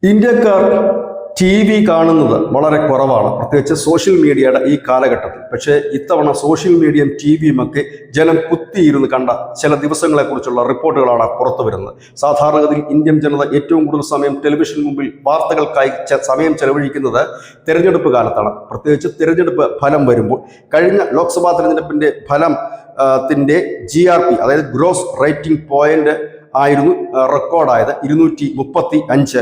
ഇന്ത്യക്കാർ T V കാണുന്നത് വളരെ കുറവാണ്, പ്രത്യേകിച്ച് സോഷ്യൽ മീഡിയയുടെ ഈ കാലഘട്ടത്തിൽ. പക്ഷേ ഇത്തവണ സോഷ്യൽ മീഡിയയും ടി വിയും ഒക്കെ ജനം കുത്തിയിരുന്ന് കണ്ട ചില ദിവസങ്ങളെക്കുറിച്ചുള്ള റിപ്പോർട്ടുകളാണ് പുറത്തു വരുന്നത്. സാധാരണഗതിയിൽ ഇന്ത്യൻ ജനത ഏറ്റവും കൂടുതൽ സമയം ടെലിവിഷൻ മുമ്പിൽ വാർത്തകൾക്കായി സമയം ചെലവഴിക്കുന്നത് തിരഞ്ഞെടുപ്പ് കാലത്താണ്. പ്രത്യേകിച്ച് തിരഞ്ഞെടുപ്പ് ഫലം വരുമ്പോൾ കഴിഞ്ഞ ലോക്സഭാ തിരഞ്ഞെടുപ്പിൻ്റെ ഫലത്തിൻ്റെ GRP, അതായത് ഗ്രോസ് റേറ്റിംഗ് പോയിന്റ് ആയിരുന്നു റെക്കോർഡായത്. 235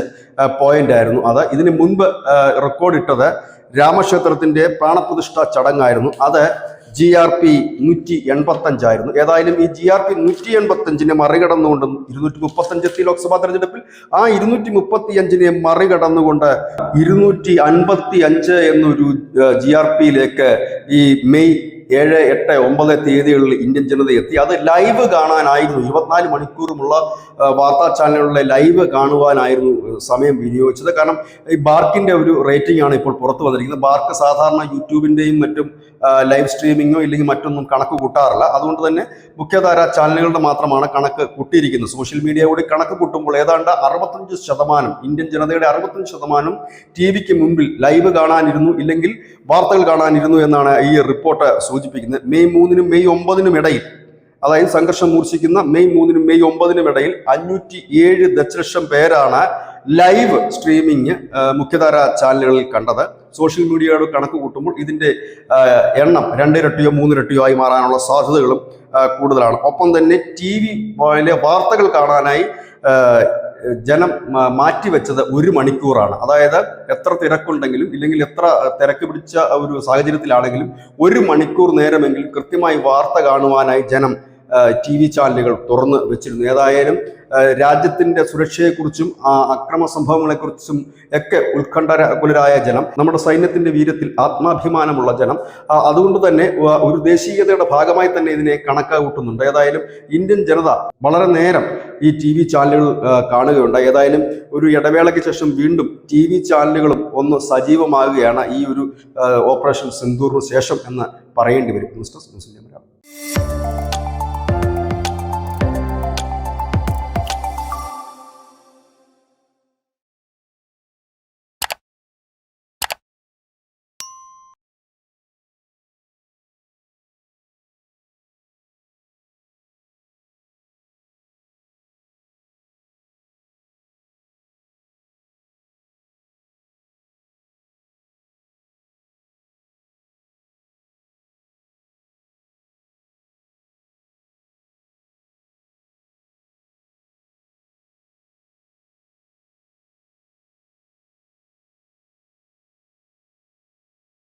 പോയിന്റ് ആയിരുന്നു അത്. ഇതിന് മുൻപ് റെക്കോർഡിട്ടത് രാമക്ഷേത്രത്തിൻ്റെ പ്രാണപ്രതിഷ്ഠ ചടങ്ങായിരുന്നു. അത് GRP 185 ആയിരുന്നു. ഏതായാലും ഈ GRP 185 മറികടന്നുകൊണ്ട് 235 എത്തി ലോക്സഭാ തെരഞ്ഞെടുപ്പിൽ. ആ 235 മറികടന്നുകൊണ്ട് 255 എന്നൊരു GRPയിലേക്ക് ഈ മെയ് 7, 8, 9 തീയതികളിൽ ഇന്ത്യൻ ജനത എത്തി. അത് ലൈവ് കാണാനായിരുന്നു, 24 മണിക്കൂറുമുള്ള വാർത്താ ചാനലുകളിലെ ലൈവ് കാണുവാനായിരുന്നു സമയം വിനിയോഗിച്ചത്. കാരണം ഈ ബാർക്കിൻ്റെ ഒരു റേറ്റിംഗ് ആണ് ഇപ്പോൾ പുറത്തു വന്നിരിക്കുന്നത്. ബാർക്ക് സാധാരണ യൂട്യൂബിൻ്റെയും മറ്റും ലൈവ് സ്ട്രീമിങ്ങോ ഇല്ലെങ്കിൽ മറ്റൊന്നും കണക്ക് കൂട്ടാറില്ല. അതുകൊണ്ട് തന്നെ മുഖ്യധാര ചാനലുകളുടെ മാത്രമാണ് കണക്ക് കൂട്ടിയിരിക്കുന്നത്. സോഷ്യൽ മീഡിയ കൂടി കണക്ക് കൂട്ടുമ്പോൾ ഏതാണ്ട് 65%, ഇന്ത്യൻ ജനതയുടെ 65% ടി വിക്ക് മുൻപിൽ ലൈവ് കാണാനിരുന്നു, ഇല്ലെങ്കിൽ വാർത്തകൾ കാണാനിരുന്നു എന്നാണ് ഈ റിപ്പോർട്ട് സൂചിപ്പിക്കുന്നത്. മെയ് 3-നും മെയ് 9-നും ഇടയിൽ, അതായത് സംഘർഷം മൂർച്ഛിക്കുന്ന മെയ് 3-നും മെയ് 9-നും ഇടയിൽ 507 ദശലക്ഷം പേരാണ് ലൈവ് സ്ട്രീമിങ് മുഖ്യധാര ചാനലുകളിൽ കണ്ടത്. സോഷ്യൽ മീഡിയയുടെ കണക്ക് കൂട്ടുമ്പോൾ ഇതിൻ്റെ എണ്ണം 2 ഇരട്ടിയോ 3 ഇരട്ടിയോ ആയി മാറാനുള്ള സാധ്യതകളും കൂടുതലാണ്. ഒപ്പം തന്നെ ടി വിയിലെ വാർത്തകൾ കാണാനായി ജനം മാറ്റിവെച്ചത് 1 മണിക്കൂറാണ്. അതായത് എത്ര തിരക്കുണ്ടെങ്കിലും ഇല്ലെങ്കിൽ എത്ര തിരക്ക് പിടിച്ച ഒരു സാഹചര്യത്തിലാണെങ്കിലും 1 മണിക്കൂർ നേരമെങ്കിലും കൃത്യമായി വാർത്ത കാണുവാനായി ജനം ടി വി ചാനലുകൾ തുറന്ന് വെച്ചിരുന്നു. ഏതായാലും രാജ്യത്തിൻ്റെ സുരക്ഷയെക്കുറിച്ചും അക്രമ സംഭവങ്ങളെക്കുറിച്ചും ഒക്കെ ഉത്കണ്ഠകുലരായ ജനം, നമ്മുടെ സൈന്യത്തിൻ്റെ വീര്യത്തിൽ ആത്മാഭിമാനമുള്ള ജനം, അതുകൊണ്ട് തന്നെ ഒരു ദേശീയതയുടെ ഭാഗമായി തന്നെ ഇതിനെ കണക്കാകൂട്ടുന്നുണ്ട്. ഏതായാലും ഇന്ത്യൻ ജനത വളരെ നേരം ഈ ടി വി ചാനലുകൾ കാണുകയുണ്ടായി. ഏതായാലും ഒരു ഇടവേളയ്ക്ക് ശേഷം വീണ്ടും ടി വി ചാനലുകളും ഒന്ന് സജീവമാകുകയാണ് ഈ ഒരു ഓപ്പറേഷൻ സിന്ദൂറിന് ശേഷം എന്ന് പറയേണ്ടി വരും.